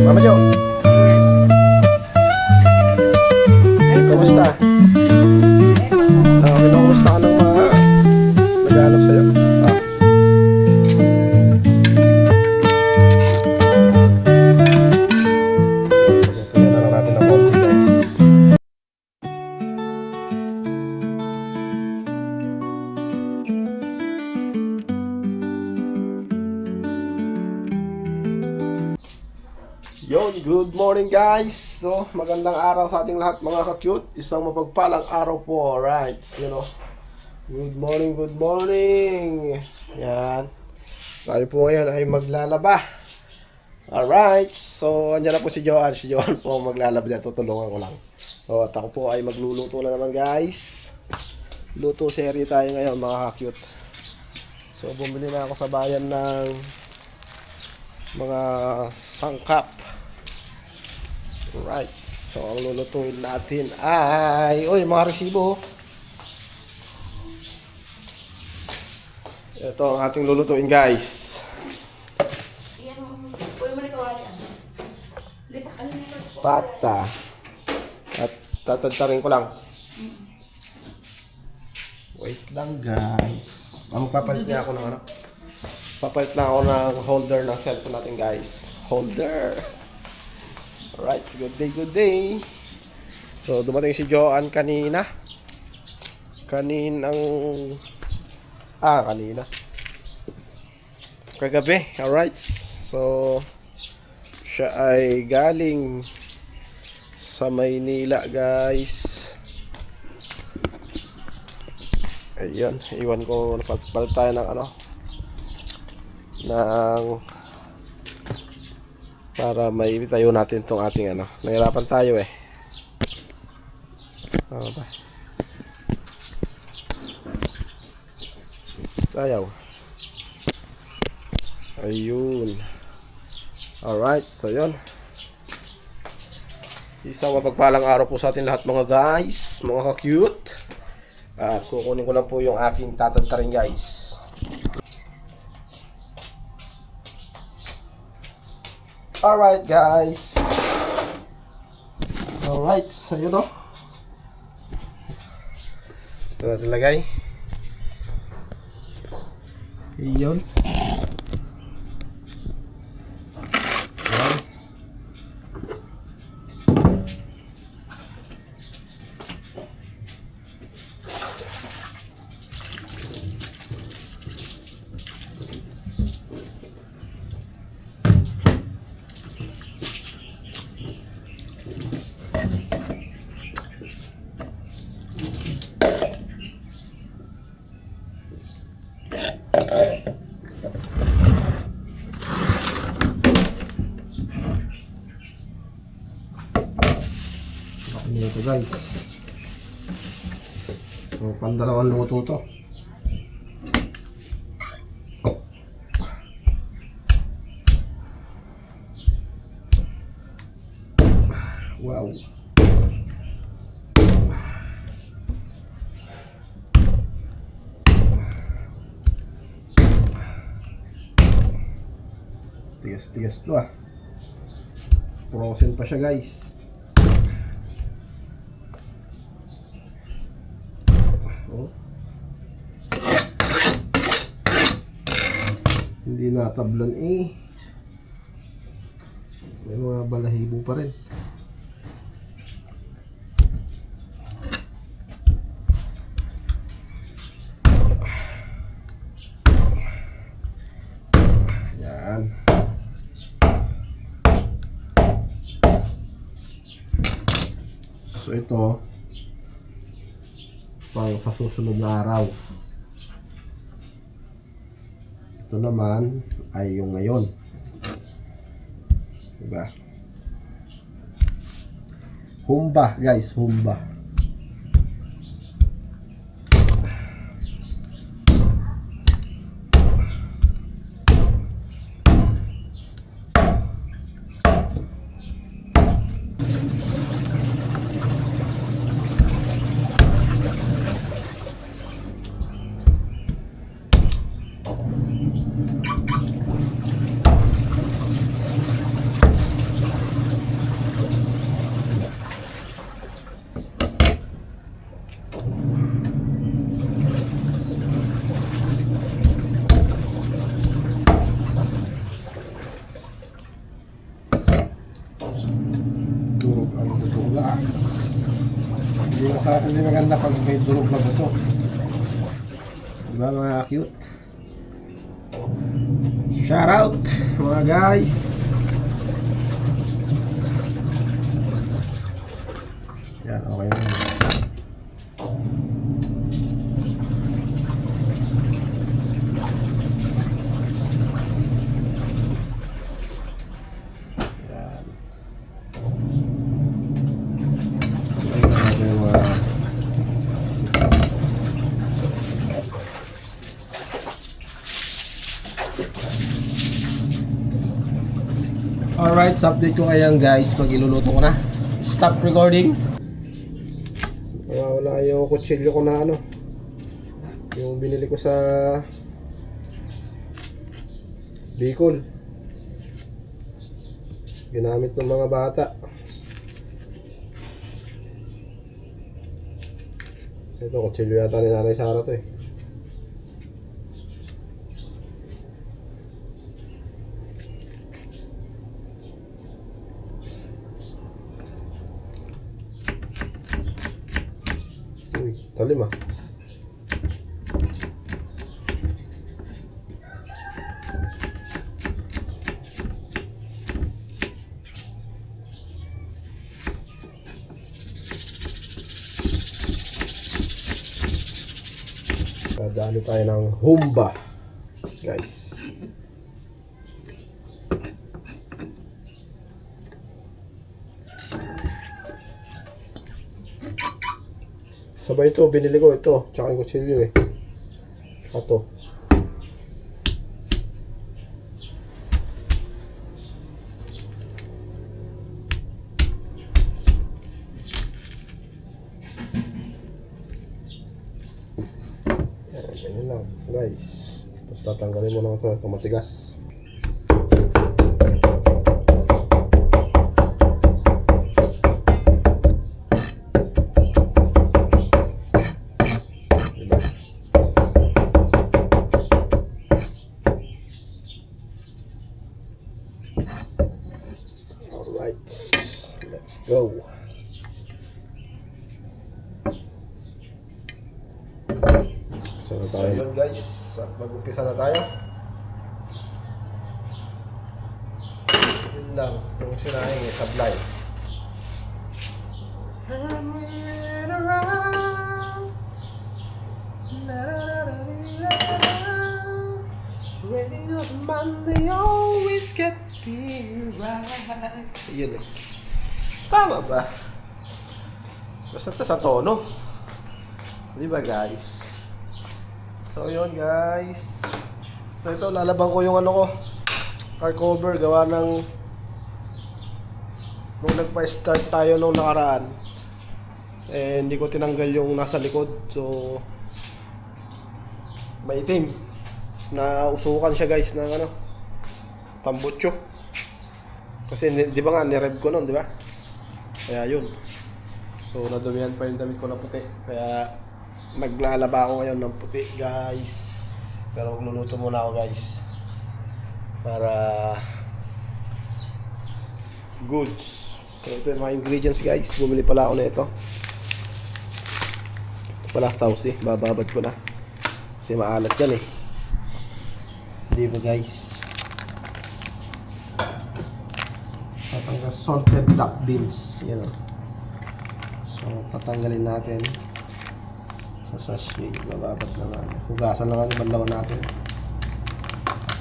Mama Jo, kamusta? Kinukumusta ka ng mga naghanap sa'yo? Tuloy na lang natin ang konti, guys. Yon, good morning guys. So, magandang araw sa ating lahat mga ka-cute. Isang mapagpalang araw po, alright. Good morning, good morning. Yan. Tayo po ngayon ay maglalaba. Alright, so andyan na po si Joanne. Si Joanne po maglalaba dyan, tutulungan ko lang. So, at ako po ay magluluto na naman guys. Luto serie tayo ngayon mga ka-cute. So, bumili na ako sa bayan ng mga sangkap. Alright, so ang lulutuin natin ay mga resibo. Ito ang ating lulutuin guys. Pata. At tatadtarin ko lang. Wait lang guys. Papalit niya ako ng ano. Papalit lang ako ng holder ng cellphone natin guys. Holder. Alright, good day, good day. So, dumating si Joanne kanina. Kanina. Kagabi, alright. So, siya ay galing sa Maynila, guys. Ayun, iwan ko napagpalit tayo ng para maibitayo natin tong ating nahirapan tayo tayaw. Ayun. Alright, so yun. Isang mapagpalang araw po sa atin lahat mga guys, mga ka-cute. At kukunin ko lang po yung aking tatantarin guys. Alright guys. Alright, so yun ito natin lagay. Iyon. Ito guys. So, pandalawang luto to. Wow. Tigas-tigas to Frozen pa siya guys. Hindi natablon may mga balahibo pa rin. Yan. So ito pang sa susunod na araw. Ito naman ay yung ngayon. Diba? Humba guys, humba. Durog ang buto guys. Hindi maganda pag may durog na buto. Diba mga cute? Shout out mga guys. Yan, okay na. Alright, so update ko ngayon guys pag iluluto ko na. Stop recording. Wala yung kutsilyo ko na ano. Yung binili ko sa Bicol. Ginamit ng mga bata. Ito kutsilyo yata ni Nanay Sara to eh. Talim ah. Dadali tayo ng humba, guys. Sabay ito, binili ko ito, tsaka yung kutsilyo eh. Tsaka ito. Yan lang, guys. Tapos tatanggalin mo lang ito matigas. Alright, let's go. So yun guys, at mag-umpisa na tayo. Yun lang, yung sinaing sablay. Raining on Monday always get me right. Yun eh. Tama ba? Basta sa tono. Di ba guys? So yun guys. So ito lalabang ko yung ano ko, car cover gawa ng nung nagpa-start tayo nung nakaraan. Eh hindi ko tinanggal yung nasa likod. So maitim. Na usukan siya guys ng ano, tambutso. Kasi di ba nga ni-rev ko nun, di ba? Kaya yun. So nadumihan pa yung damit ko na puti. Kaya naglalaba ako ngayon ng puti guys. Pero magluluto muna ako guys para goods. So ito yung mga ingredients guys. Bumili pala ako na ito. Ito pala tausi. Bababad ko na kasi maalat yan eh. Diba guys? Tatanggal salted black beans. Yan o. So tatanggalin natin sa sachet. Bababad na nga. Hugasan na nga yung banlawan natin.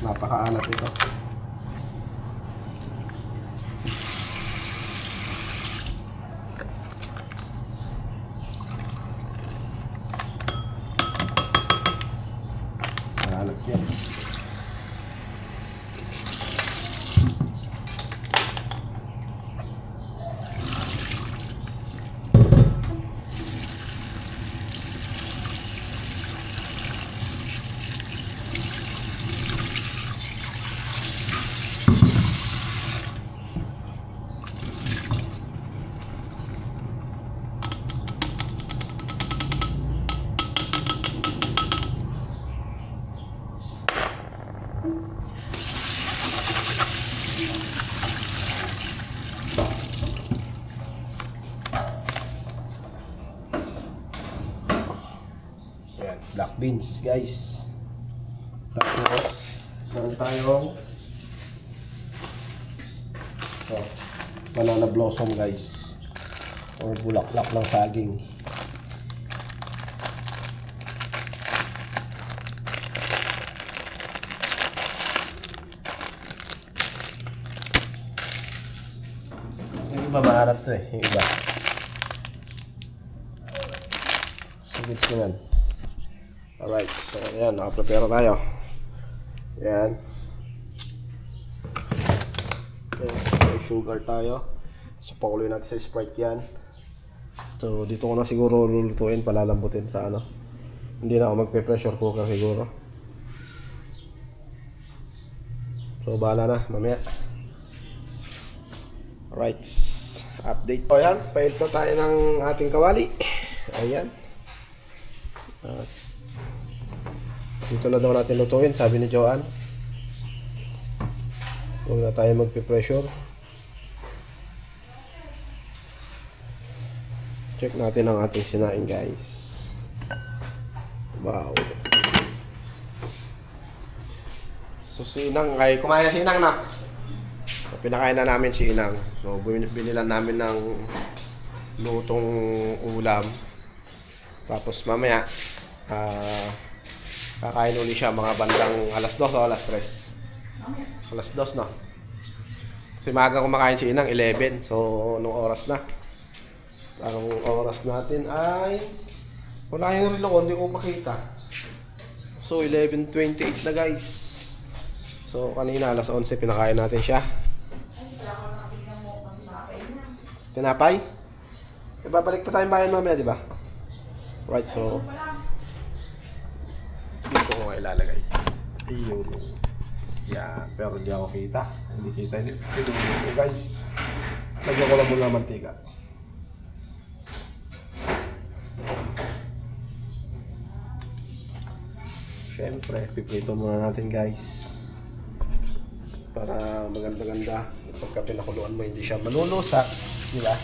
Napakaalat ito. Maalat yan. black beans, guys. Tapos, meron tayong banana blossom, guys. Or bulaklak ng saging. Yung iba maalat to eh, yung iba. Sugits naman. Alright, so ayan, nakaprepare tayo. Ayan. May sugar tayo. So pakuloy natin sa Sprite yan. So dito ko na siguro lulutuin, palalambutin sa ano. Hindi na ako magpe-pressure cooker siguro. So bahala na, mamaya. Alright, update po yan. Paint na tayo ng ating kawali. Ayan. Dito na daw natin lutuin, sabi ni Joanne. Huwag na tayo magpe-pressure. Check natin ang ating sinain, guys. Wow. So si Inang ay kumain si Inang na. So pinakain na namin si Inang. So binilan namin ng lutong ulam. Tapos mamaya kakain ulit siya mga bandang alas 2 o alas 3. Alas 2 na. Kasi maaga kumakain si Inang 11. So anong oras na? Ang oras natin ay wala yung relo ko, hindi ko makita. So 11:28 na, guys. So kanina alas 11 pinakain natin siya. Tinapay? Ibabalik pa tayong bayan mamaya, di ba? Right, so dito ko nga ilalagay. Ayun. Yan, pero hindi ako kita. Hindi kita yun. Ito, guys. Lagyan ko lang muna mantika. Siyempre, piprito muna natin, guys. Para maganda-ganda. Pagka pinakuluan mo, hindi siya malulusa. Di ba?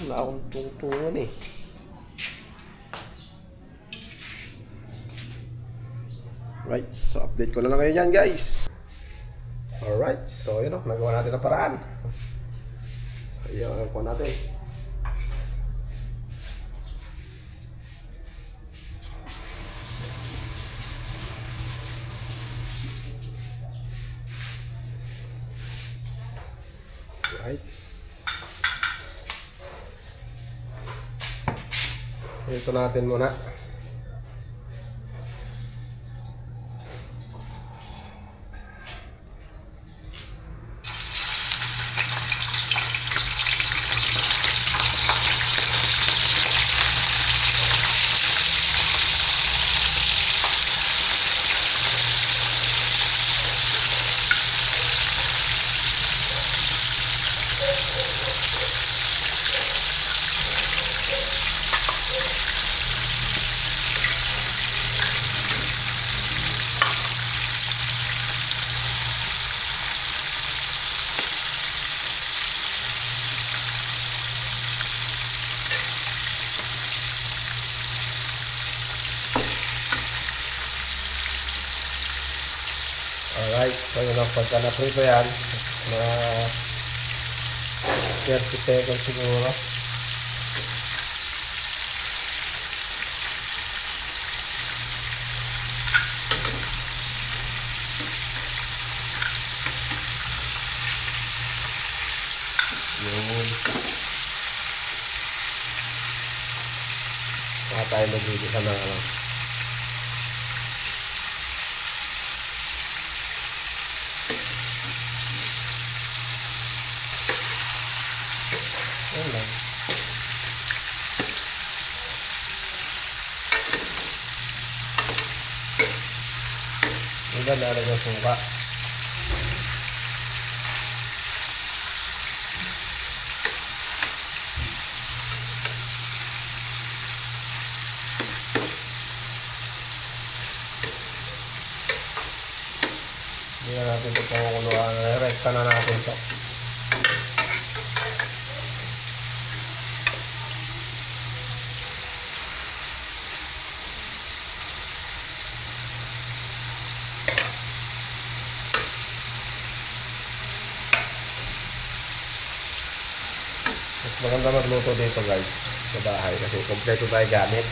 Wala akong tungtungan eh. Right, so update ko na lang kayo dyan, guys. Alright, so yun o, nagawa natin ang paraan. So yun ang po natin. Right. Ito natin muna. Alright, so yun ang pagka na-prito yan, mga 30 seconds siguro. Yun. Saka tayo mag-igisa ng ano. Yan lang. Iba lalagyan ng suka. Hindi na natin ito pangukuluan. Rekta na natin ito. Mas maganda magluto dito guys sa bahay kasi kompleto tayo gamit.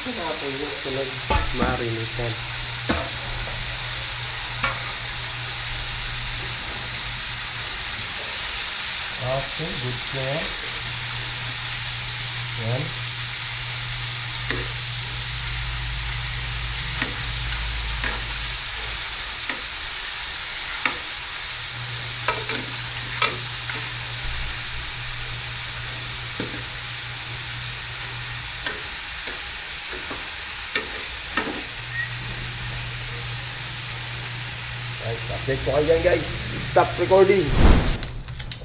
Hinapoy yung sulag marinitan. Okay, good na yan. Yan. Guys, update ko kayo yan guys. Stop recording.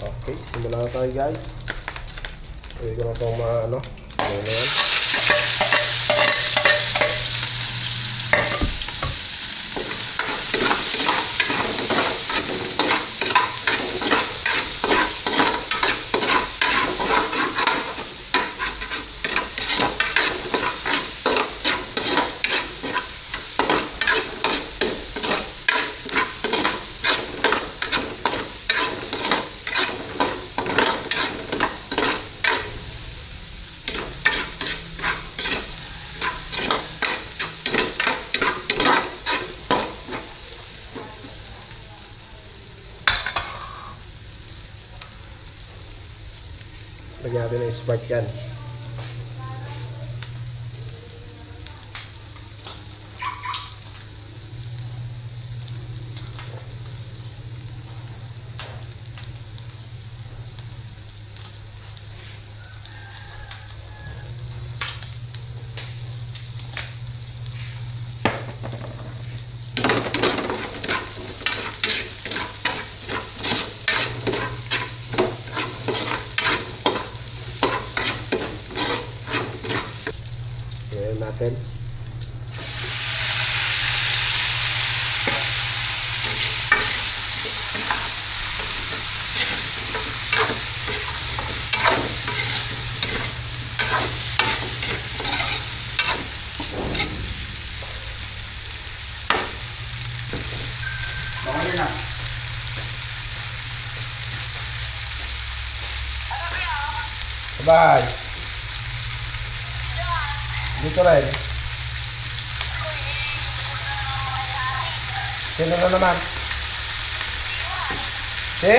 Okay, simulan na tayo guys. Pwede ko na itong mga ano na yan. Lagyan natin ng Sprite yan. Ayan natin. Okay na. Bye. Dito rin. Sino na naman? Si?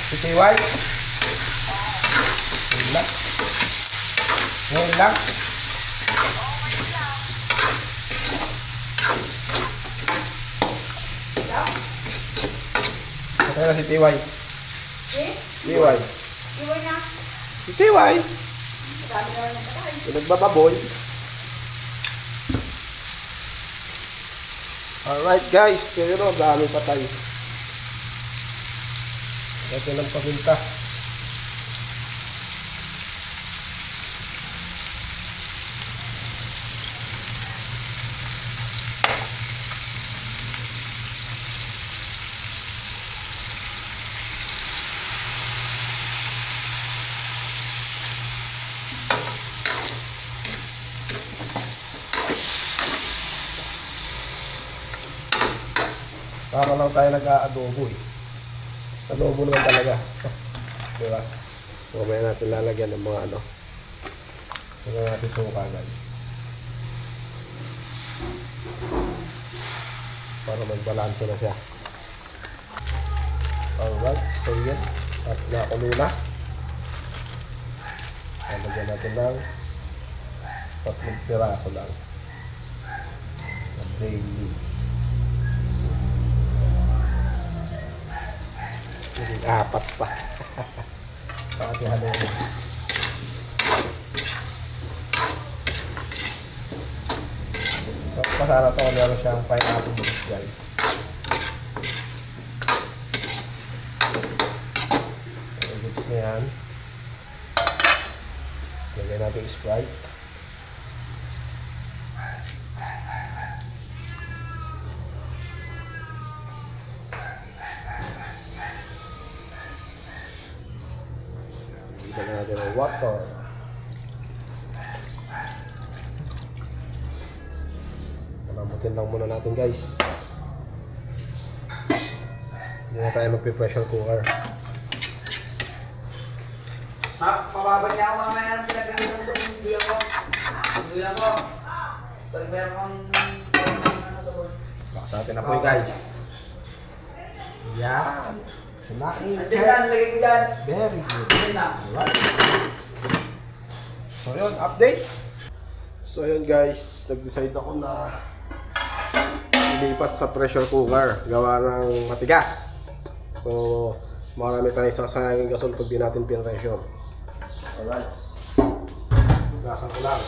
Si TY? Ngayon lang? Ngayon lang? Patay na si TY. TY. Iwan na. Si TY. Dami na lang patay. Nagbababoy. Alright guys, so yun o, dami patay. Ito ng paminta. Para lang tayo nag-aadobo eh. Adobo naman talaga. Diba? So, may natin lalagyan ng mga ano. Lagyan natin suka guys. Para magbalanse na siya. Alright, so yan. At nakulo na. Lagyan natin ng 3 piraso lang. Daily. Naging 4 pa. Pati halong. So, pasara ito kung meron siyang pineapple juice guys. Ang juice na yan. Lagyan natin yung Sprite. Lagyan natin ng water. Palambutin lang muna natin guys. Hindi na tayo magpe-pressure cooker. Pababad niya ako mamaya ng pinag-gamitan ko yung buya ko. Yung buya ko. Pag meron kang Lakas natin na po guys. Yan. Sinain. Andiyan yan, lagay ko dyan. Very good. Andiyan na. Alright. So yun, update. So yun guys, nag-decide ako na ilipat sa pressure cooker. Gawa ng matigas. So, marami tayong sasayangin gasol pag di natin pinressure. Alright. Gasan ko lang.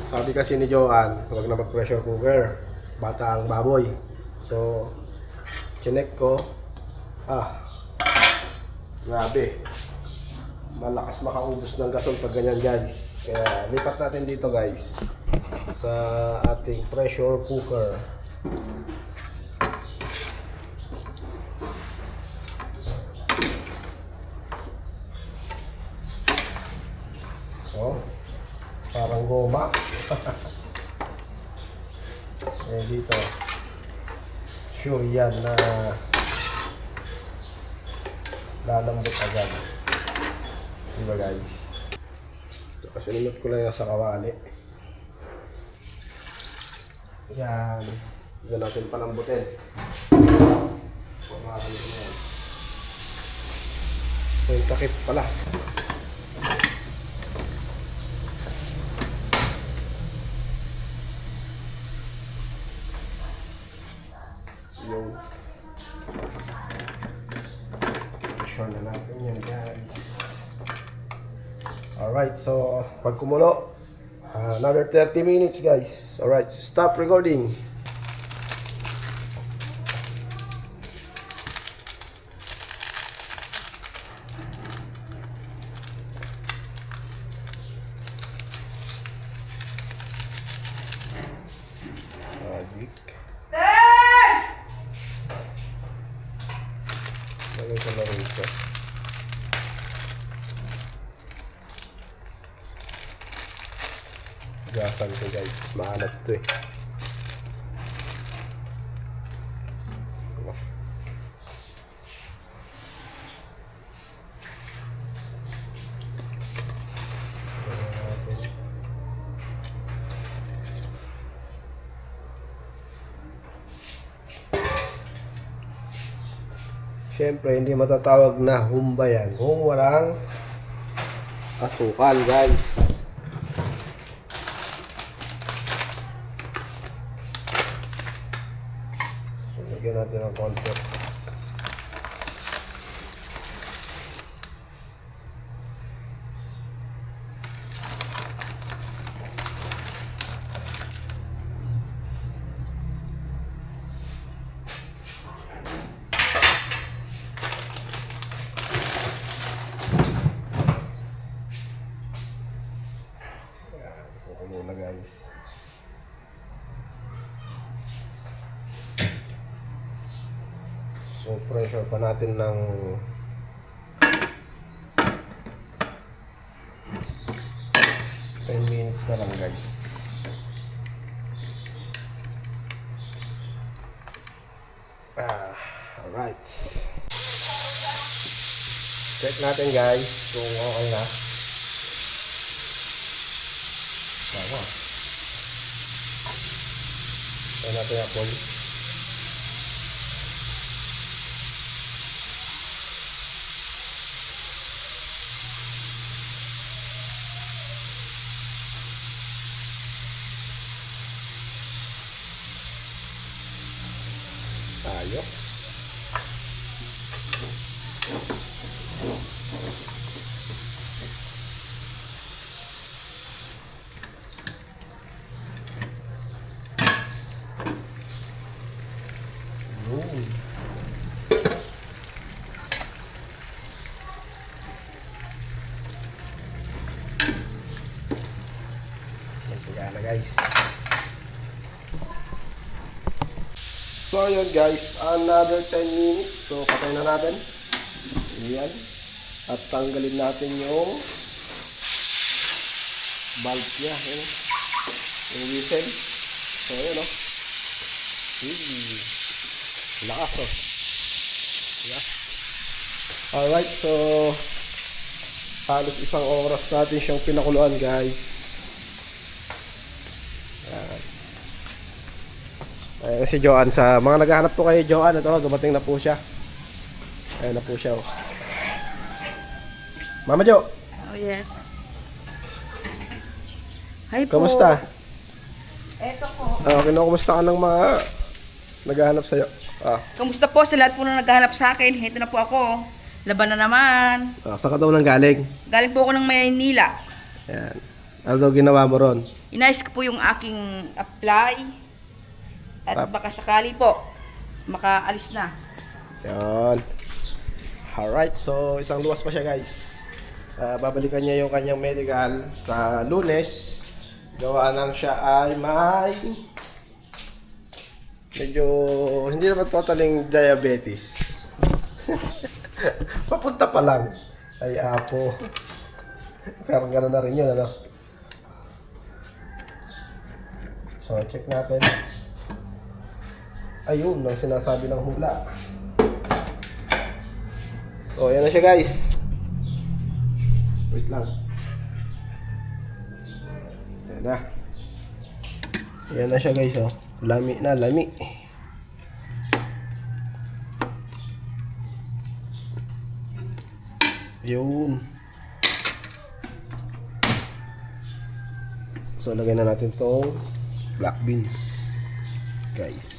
Sabi kasi ni Joanne, huwag na mag-pressure cooker. Bata ang baboy. So, chinek ko. Grabe. Malakas makaubos ng gasol pag ganyan guys. Kaya lipat natin dito guys sa ating pressure cooker. So, parang goma. Eh dito. Sure yan na lalambot agad. Diba guys? Kasi sinunod ko lang yan sa kawali. Yan. Diyan natin palambutin. Pumakan ko yan. So yung takip pala. Yung pressure na natin yan guys. Alright, so pag kumulo, another 30 minutes guys. Alright, stop recording. Magic. Lagay ko na rin ito. Gasan ko guys, maalat to eh. Siyempre, hindi matatawag na humba yan kung walang asukal guys. Lagyan natin ng konti. Kukulo na guys. So pressure pa natin ng 10 minutes na lang guys. Alright. Check natin guys kung okay na. Tama. Try natin yung apple. Tayo. Yun. Nagtiga na guys. So yun guys, another 10 minutes. So patay na natin. Ayan. At tanggalin natin yung bulb niya. Ayan. Yung whistle. So, ayan o. Lakas o. Yeah. Alright, so halos isang oras natin siyang pinakuluan, guys. Ayan si Joanne. Sa mga naghahanap po kayo, Joanne, ito, dumating na po siya. Ayan na po siya. Oh. Mama Jo, Oh, yes. Hi po. kamusta? Eto po. Kinukumusta ka ng mga naghahanap sa'yo? Kamusta po sa lahat po na naghahanap sa akin? Ito na po ako. Laban na naman. Saan ka daw nang galing? Galing po ako ng Maynila. Ayan. Ano daw ginawa mo ron? Inayos ko po yung aking apply. At baka sakali po, makaalis na. Yan. Alright, so isang luwas pa siya, guys. Babalikan niya yung kanyang medical sa Lunes. Gawa nang siya ay may medyo hindi naman totaling diabetes. Papunta pa lang. Ay apo. Pero gano'n na rin yun, ano? So, check natin. Ayun, ang sinasabi ng hula. So, ayan na siya, guys. Wait lang. Ayan na. Ayan na siya, guys, oh. Lami na, lami. Yun. So, lagay na natin tong black beans, guys.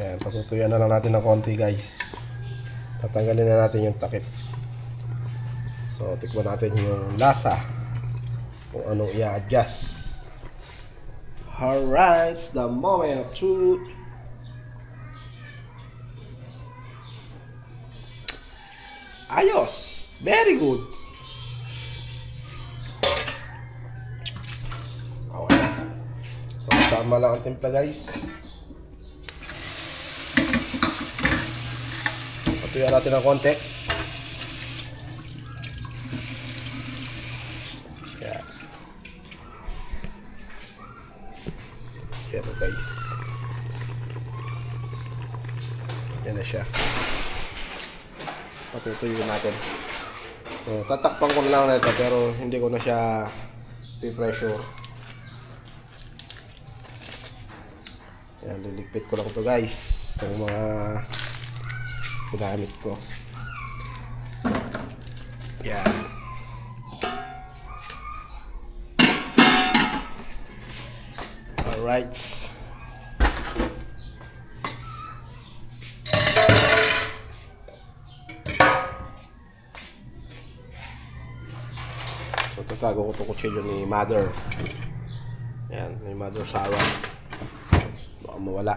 Ayan, patutuyan na lang natin ng konti, guys. Tatanggalin na natin yung takip. So, tikman natin yung lasa. Kung anong i-adjust. Alright, it's the moment of truth. Ayos! Very good! Okay. So, tama lang ang timpla, guys. Patuyan natin ng konti. Yan. Yan, guys. Yan na siya. Patutuyin natin. So, tatakpan ko na lang na ito pero hindi ko na siya i-pressure. Yan, liligpit ko lang ito, guys. Itong mga ginamit ko. Yan. Alright. So, tatago ko itong kutsilyo ni Mother. Yan, ni Mother Sarah. Baka mawala.